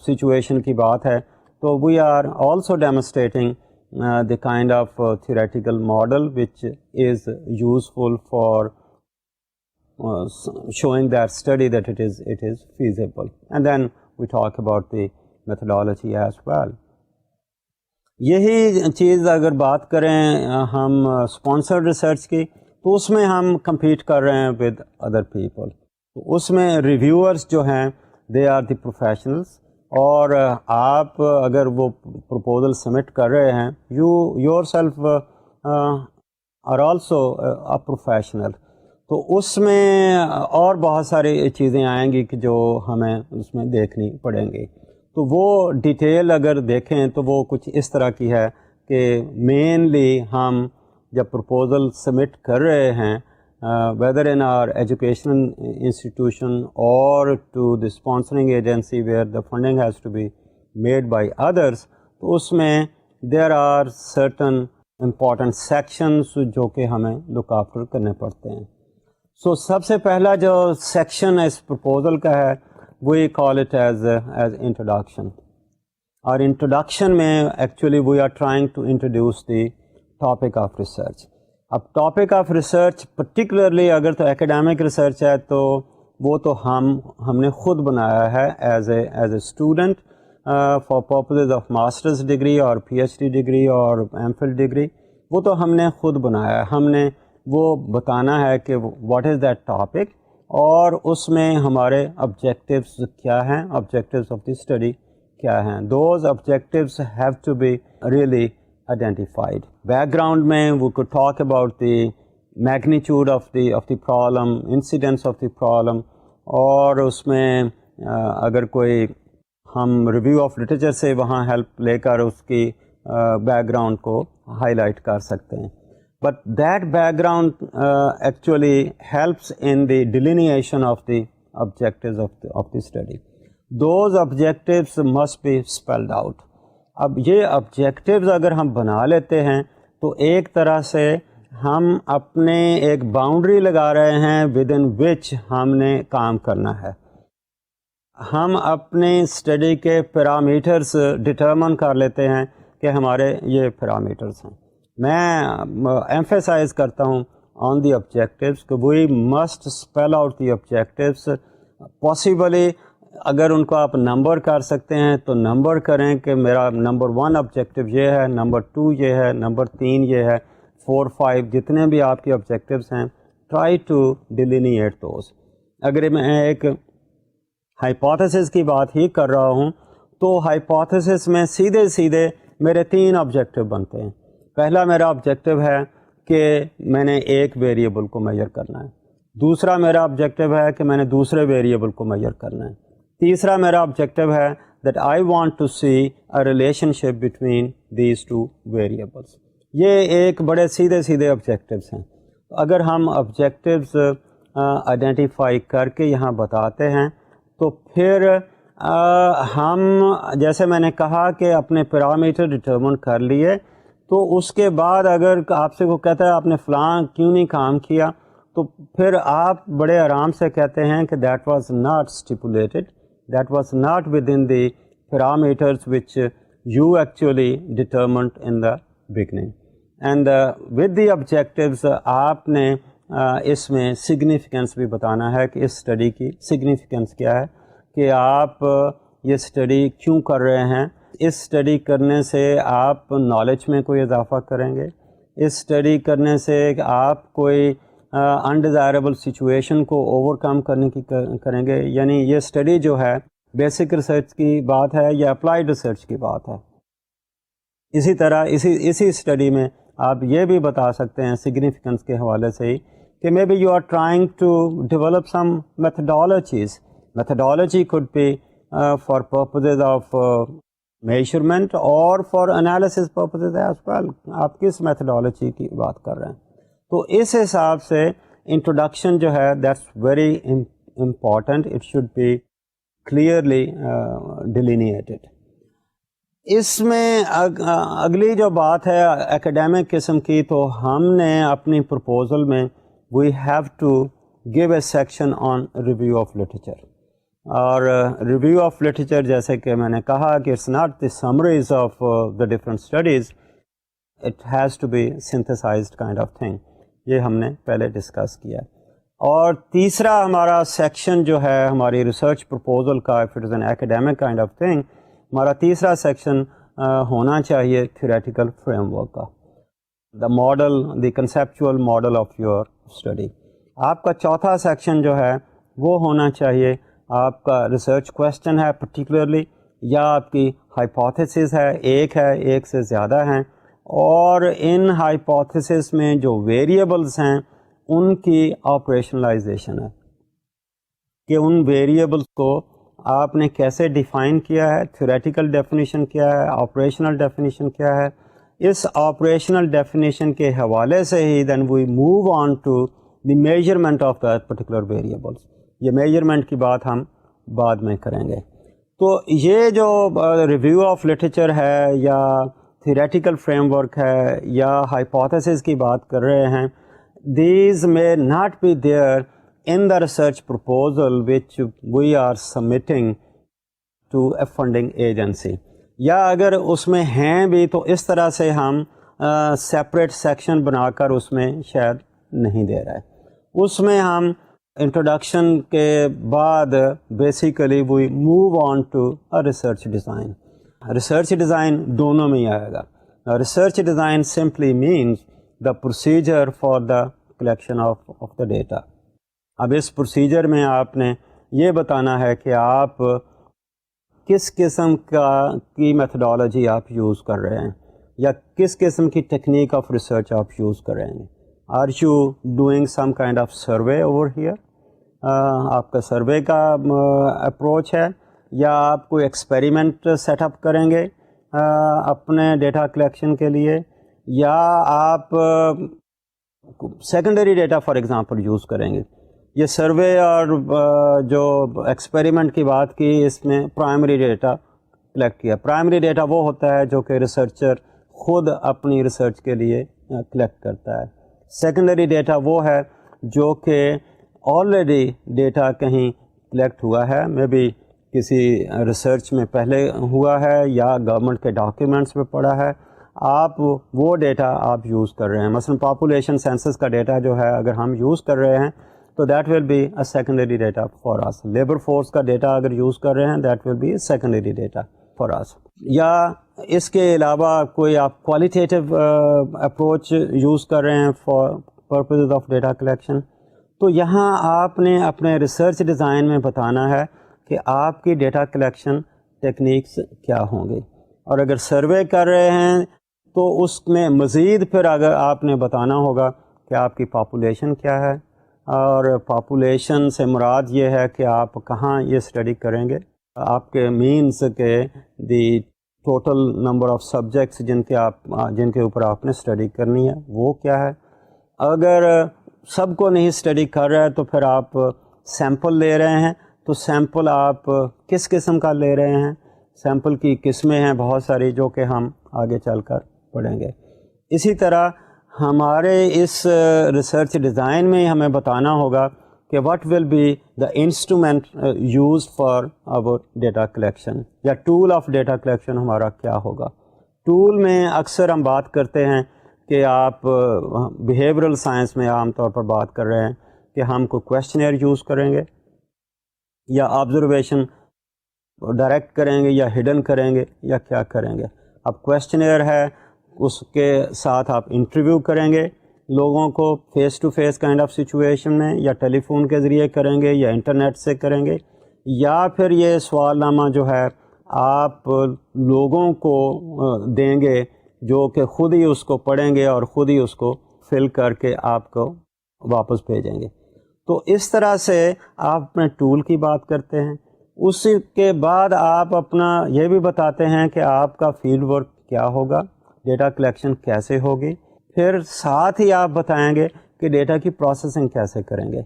سچویشن کی بات ہے تو we are also demonstrating the kind of theoretical model which is useful for showing that study that it is feasible, and then we talk about the methodology as well۔ یہی چیز اگر بات کریں ہم اسپانسرڈ ریسرچ کی تو اس میں ہم کمپیٹ کر رہے ہیں ود ادر پیپل، تو اس میں ریویورس جو ہیں دے آر دی پروفیشنلس، اور آپ اگر وہ پروپوزل سبمٹ کر رہے ہیں yourself are also a professional, تو اس میں اور بہت ساری چیزیں آئیں گی کہ جو ہمیں اس میں دیکھنی پڑیں گی۔ تو وہ ڈیٹیل اگر دیکھیں تو وہ کچھ اس طرح کی ہے کہ مینلی ہم جب پروپوزل سبمٹ کر رہے ہیں whether in our educational institution or to the sponsoring agency where the funding has to be made by others، تو اس میں there are certain important sections جو کہ ہمیں look after کرنے پڑتے ہیں۔ سو سب سے پہلا جو سیکشن اس پروپوزل کا ہے we call it as introduction، اور introduction میں actually we are trying to introduce the topic of research۔ اب ٹاپک آف ریسرچ پرٹیکولرلی اگر تو ایکڈیمک ریسرچ ہے تو وہ تو ہم نے خود بنایا ہے as a student for purposes of masters degree اور پی ایچ ڈی ڈگری اور ایم فل ڈگری، وہ تو ہم نے خود بنایا ہے۔ ہم نے وہ بتانا ہے کہ واٹ از دیٹ ٹاپک، اور اس میں ہمارے آبجیکٹیوز کیا ہیں، آبجیکٹیوز آف دی اسٹڈی کیا ہیں۔ Those objectives have to be really identified۔ Background میں we could talk about the magnitude of the problem, incidence of the problem، اور اس میں اگر کوئی ہم ریویو آف لٹریچر سے وہاں ہیلپ لے کر اس کی بیک گراؤنڈ کو ہائی لائٹ کر سکتے ہیں۔ But that background actually helps in the delineation of the objectives of the study. Those objectives must be spelled out. اب یہ آبجیکٹیوز اگر ہم بنا لیتے ہیں تو ایک طرح سے ہم اپنے ایک باؤنڈری لگا رہے ہیں ود ان وچ ہم نے کام کرنا ہے۔ ہم اپنے اسٹڈی کے پیرامیٹرز ڈٹرمن کر لیتے ہیں کہ ہمارے یہ پیرامیٹرز ہیں۔ میں ایمفیسائز کرتا ہوں آن دی آبجیکٹیوز کہ we must spell out the objectives, possibly اگر ان کو آپ نمبر کر سکتے ہیں تو نمبر کریں کہ میرا نمبر 1 آبجیکٹیو یہ ہے، نمبر 2 یہ ہے، نمبر 3 یہ ہے، 4 5 جتنے بھی آپ کے آبجیکٹیوز ہیں، ٹرائی ٹو ڈیلینیٹ دوز۔ اگر میں ایک ہائپوتھیسس کی بات ہی کر رہا ہوں تو ہائپوتھیسس میں سیدھے میرے 3 آبجیکٹیو بنتے ہیں۔ پہلا میرا آبجیکٹیو ہے کہ میں نے ایک ویریبل کو میجر کرنا ہے، دوسرا میرا آبجیکٹیو ہے کہ میں نے دوسرے ویریبل کو میجر کرنا ہے، تیسرا میرا آبجیکٹیو ہے that I want to see a relationship between these 2 variables. یہ ایک بڑے سیدھے آبجیکٹیوز ہیں۔ اگر ہم آبجیکٹیوز آئیڈینٹیفائی کر کے یہاں بتاتے ہیں تو پھر ہم جیسے میں نے کہا کہ اپنے پیرامیٹر ڈٹرمن کر لیے، تو اس کے بعد اگر آپ سے کو کہتا ہے آپ نے فلاں کیوں نہیں کام کیا، تو پھر آپ بڑے آرام سے کہتے ہیں کہ that was not stipulated, that was not with in the parameters which you actually determined in the beginning, and with the objectives آپ نے اس میں سگنیفیکنس بھی بتانا ہے کہ اس اسٹڈی کی سگنیفیکنس کیا ہے، کہ آپ یہ اسٹڈی کیوں کر رہے ہیں، اس اسٹڈی کرنے سے آپ نالج میں کوئی اضافہ کریں گے، اس اسٹڈی کرنے سے آپ کوئی انڈیزائربل سچویشن کو اوور کم کرنے کی کریں گے. یعنی یہ اسٹڈی جو ہے بیسک ریسرچ کی بات ہے یا اپلائیڈ ریسرچ کی بات ہے. اسی طرح اسی اسٹڈی میں آپ یہ بھی بتا سکتے ہیں سگنیفیکنس کے حوالے سے ہی کہ maybe you are trying to develop some methodology could be for purposes of measurement or for analysis purposes as well. آپ کس میتھڈالوجی کی بات کر رہے ہیں؟ تو اس حساب سے انٹروڈکشن جو ہے that's very important. It should be clearly delineated. اس میں اگلی جو بات ہے ایکیڈیمک قسم کی، تو ہم نے اپنی پرپوزل میں we have to give a section on review of literature. اور ریویو آف لٹریچر جیسے کہ میں نے کہا کہ it's not the summaries of the different studies, it has to be synthesized kind of thing. یہ ہم نے پہلے ڈسکس کیا. اور تیسرا ہمارا سیکشن جو ہے ہماری ریسرچ پرپوزل کا، if it is an academic kind of thing, ہمارا تیسرا سیکشن ہونا چاہیے تھیوریٹیکل فریم ورک کا، the model, the conceptual model of your study. آپ کا چوتھا سیکشن جو ہے وہ ہونا چاہیے آپ کا ریسرچ کویسچن ہے پرٹیکولرلی، یا آپ کی ہائپوتھیسز ہے، ایک سے زیادہ ہیں، اور ان ہائپوتھیسز میں جو ویریبلز ہیں ان کی آپریشنلائزیشن ہے، کہ ان ویریبلز کو آپ نے کیسے ڈیفائن کیا ہے، تھیوریٹیکل ڈیفینیشن کیا ہے، آپریشنل ڈیفینیشن کیا ہے. اس آپریشنل ڈیفینیشن کے حوالے سے ہی then we move on to the measurement of that particular variables. یہ میجرمنٹ کی بات ہم بعد میں کریں گے. تو یہ جو ریویو آف لٹریچر ہے یا تھیوریٹیکل فریم ورک ہے یا ہائپوتھیسز کی بات کر رہے ہیں، these may not be there in the research proposal which we are submitting to a funding agency. یا اگر اس میں ہیں بھی تو اس طرح سے ہم سیپریٹ سیکشن بنا کر اس میں شاید نہیں دے رہے. اس میں ہم انٹروڈکشن کے بعد basically we move on to research design. Research design دونوں میں ہی آئے گا. Research design simply means the procedure for the collection of the data. اب اس پروسیجر میں آپ نے یہ بتانا ہے کہ آپ کس قسم کی میتھڈالوجی آپ یوز کر رہے ہیں یا کس قسم کی ٹیکنیک آف ریسرچ آپ یوز کر رہے ہیں. Are you doing some kind of survey over here? آپ کا سروے کا اپروچ ہے، یا آپ کوئی ایکسپیریمنٹ سیٹ اپ کریں گے اپنے ڈیٹا کلیکشن کے لیے، یا آپ secondary data for example use کریں گے. یہ سروے اور جو ایکسپیریمنٹ کی بات کی، اس میں پرائمری ڈیٹا کلیکٹ کیا. پرائمری ڈیٹا وہ ہوتا ہے جو کہ ریسرچر خود اپنی ریسرچ کے لیے کلیکٹ کرتا ہے. سیکنڈری ڈیٹا وہ ہے جو کہ آلریڈی ڈیٹا کہیں کلیکٹ ہوا ہے، مے بی کسی ریسرچ میں پہلے ہوا ہے یا گورنمنٹ کے ڈاکیومنٹس میں پڑا ہے. آپ وہ ڈیٹا آپ یوز کر رہے ہیں. مثلا پاپولیشن سینسس کا ڈیٹا جو ہے اگر ہم یوز کر رہے ہیں تو that will be a secondary data for us. Labour force کا ڈیٹا اگر یوز کر رہے ہیں that will be a secondary data for us. یا اس کے علاوہ کوئی آپ کوالیٹیٹیو اپروچ یوز کر رہے ہیں for purpose of data collection, تو یہاں آپ نے اپنے ریسرچ ڈیزائن میں بتانا ہے کہ آپ کی ڈیٹا کلیکشن ٹیکنیکس کیا ہوں گی. اور اگر سروے کر رہے ہیں تو اس میں مزید پھر اگر آپ نے بتانا ہوگا کہ آپ کی پاپولیشن کیا ہے، اور پاپولیشن سے مراد یہ ہے کہ آپ کہاں یہ اسٹڈی کریں گے، آپ کے مینس کے the total number of subjects جن کے اوپر آپ نے اسٹڈی کرنی ہے وہ کیا ہے. اگر سب کو نہیں اسٹڈی کر رہا ہے تو پھر آپ سیمپل لے رہے ہیں، تو سیمپل آپ کس قسم کا لے رہے ہیں. سیمپل کی قسمیں ہیں بہت ساری جو کہ ہم آگے چل کر پڑھیں گے. اسی طرح ہمارے اس ریسرچ ڈیزائن میں ہمیں بتانا ہوگا کہ what will be the instrument use for our data collection, یا ٹول آف ڈیٹا کلیکشن ہمارا کیا ہوگا. ٹول میں اکثر ہم بات کرتے ہیں کہ آپ بیہیورل سائنس میں عام طور پر بات کر رہے ہیں کہ ہم کو کویشچنیئر یوز کریں گے یا آبزرویشن ڈائریکٹ کریں گے یا ہڈن کریں گے یا کیا کریں گے. اب کویشچنیئر ہے, اس کے ساتھ آپ انٹرویو کریں گے لوگوں کو face to face kind of situation میں, یا ٹیلی فون کے ذریعے کریں گے یا انٹرنیٹ سے کریں گے, یا پھر یہ سوال نامہ جو ہے آپ لوگوں کو دیں گے جو کہ خود ہی اس کو پڑھیں گے اور خود ہی اس کو فل کر کے آپ کو واپس بھیجیں گے. تو اس طرح سے آپ اپنے ٹول کی بات کرتے ہیں. اس کے بعد آپ اپنا یہ بھی بتاتے ہیں کہ آپ کا فیلڈ ورک کیا ہوگا, ڈیٹا کلیکشن کیسے ہوگی, پھر ساتھ ہی آپ بتائیں گے کہ ڈیٹا کی پروسیسنگ کیسے کریں گے,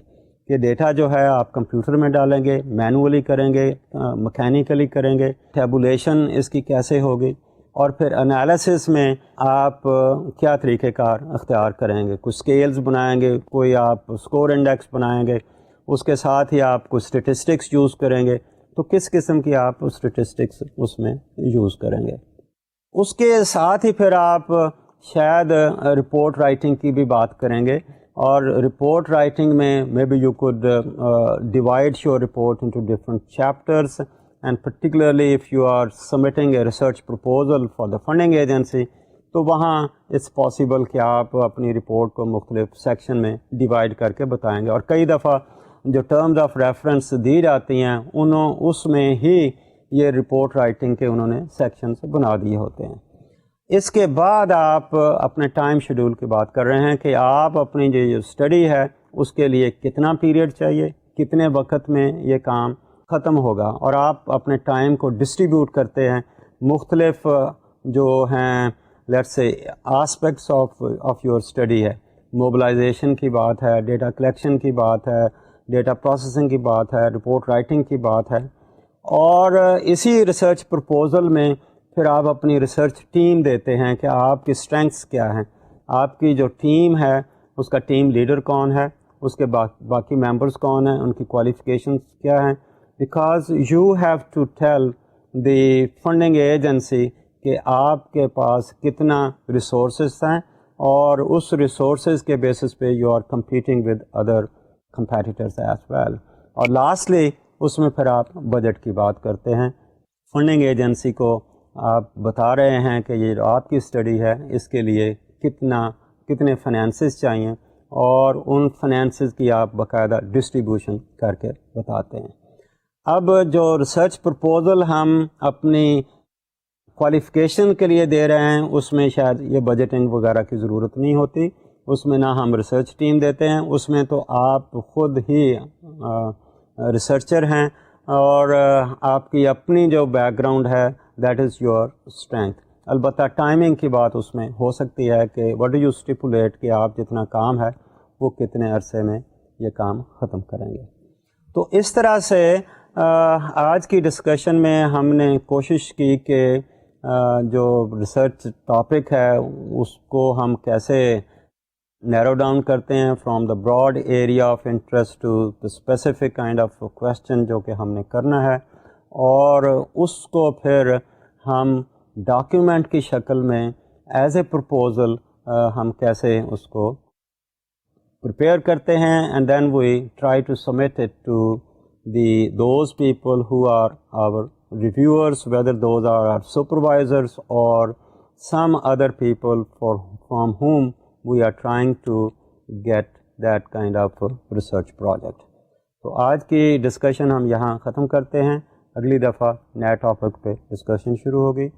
کہ ڈیٹا جو ہے آپ کمپیوٹر میں ڈالیں گے, مینولی کریں گے, مکینیکلی کریں گے, ٹیبولیشن اس کی کیسے ہوگی, اور پھر انالیسس میں آپ کیا طریقہ کار اختیار کریں گے. کچھ اسکیلز بنائیں گے, کوئی آپ اسکور انڈیکس بنائیں گے, اس کے ساتھ ہی آپ کچھ اسٹیٹسٹکس یوز کریں گے. تو کس قسم کی آپ اسٹیٹسٹکس اس میں یوز کریں گے. اس کے ساتھ ہی پھر آپ شاید رپورٹ رائٹنگ کی بھی بات کریں گے, اور رپورٹ رائٹنگ میں be you could divide your report into different chapters, and particularly if you are submitting a research proposal for the funding agency, تو وہاں اٹس پاسبل کہ آپ اپنی رپورٹ کو مختلف سیکشن میں ڈیوائڈ کر کے بتائیں گے. اور کئی دفعہ جو ٹرمز آف ریفرنس دی جاتی ہیں اس میں ہی یہ رپورٹ رائٹنگ کے انہوں نے سیکشنز بنا دیے ہوتے ہیں. اس کے بعد آپ اپنے ٹائم شیڈول کی بات کر رہے ہیں کہ آپ اپنی جو اسٹڈی ہے اس کے لیے کتنا پیریڈ چاہیے, کتنے وقت میں یہ کام ختم ہوگا, اور آپ اپنے ٹائم کو ڈسٹریبیوٹ کرتے ہیں مختلف جو ہیں let's say aspects of your study ہے. موبلائزیشن کی بات ہے, ڈیٹا کلیکشن کی بات ہے, ڈیٹا پروسیسنگ کی بات ہے, رپورٹ رائٹنگ کی بات ہے, اور اسی ریسرچ پرپوزل میں پھر آپ اپنی ریسرچ ٹیم دیتے ہیں کہ آپ کی اسٹرینگس کیا ہیں, آپ کی جو ٹیم ہے اس کا ٹیم لیڈر کون ہے, اس کے باقی ممبرس کون ہیں, ان کی کوالیفیکیشنس کیا ہیں, because you have to tell the funding agency کہ آپ کے پاس کتنا ریسورسز ہیں, اور اس ریسورسز کے بیسس پہ you are competing with other competitors as well. اور لاسٹلی اس میں پھر آپ بجٹ کی بات کرتے ہیں. فنڈنگ ایجنسی کو آپ بتا رہے ہیں کہ یہ جو آپ کی اسٹڈی ہے اس کے لیے کتنے فنانسز چاہیے, اور ان فنانسز کی آپ باقاعدہ ڈسٹریبیوشن کر کے بتاتے ہیں. اب جو ریسرچ پرپوزل ہم اپنی کوالیفیکیشن کے لیے دے رہے ہیں اس میں شاید یہ بجٹنگ وغیرہ کی ضرورت نہیں ہوتی, اس میں نہ ہم ریسرچ ٹیم دیتے ہیں, اس میں تو آپ خود ہی ریسرچر ہیں, اور آپ کی اپنی جو بیک گراؤنڈ ہے دیٹ از یور اسٹرینتھ. البتہ ٹائمنگ کی بات اس میں ہو سکتی ہے کہ واٹ ڈو یو اسٹیپولیٹ کہ آپ جتنا کام ہے وہ کتنے عرصے میں یہ کام ختم کریں گے. تو اس طرح سے آج کی ڈسکشن میں ہم نے کوشش کی کہ جو ریسرچ ٹاپک ہے اس کو ہم کیسے نیرو ڈاؤن کرتے ہیں from the broad area of interest to the specific kind of question جو کہ ہم نے کرنا ہے, اور اس کو پھر ہم ڈاکیومنٹ کی شکل میں ایز اے پرپوزل ہم کیسے اس کو پریپیئر کرتے ہیں, and then we try to submit it to those people who are our reviewers, whether those are our supervisors or some other people from whom we are trying to get that kind of research project. تو آج کی discussion ہم یہاں ختم کرتے ہیں, اگلی دفعہ نئے ٹاپک پہ ڈسکشن شروع ہوگی.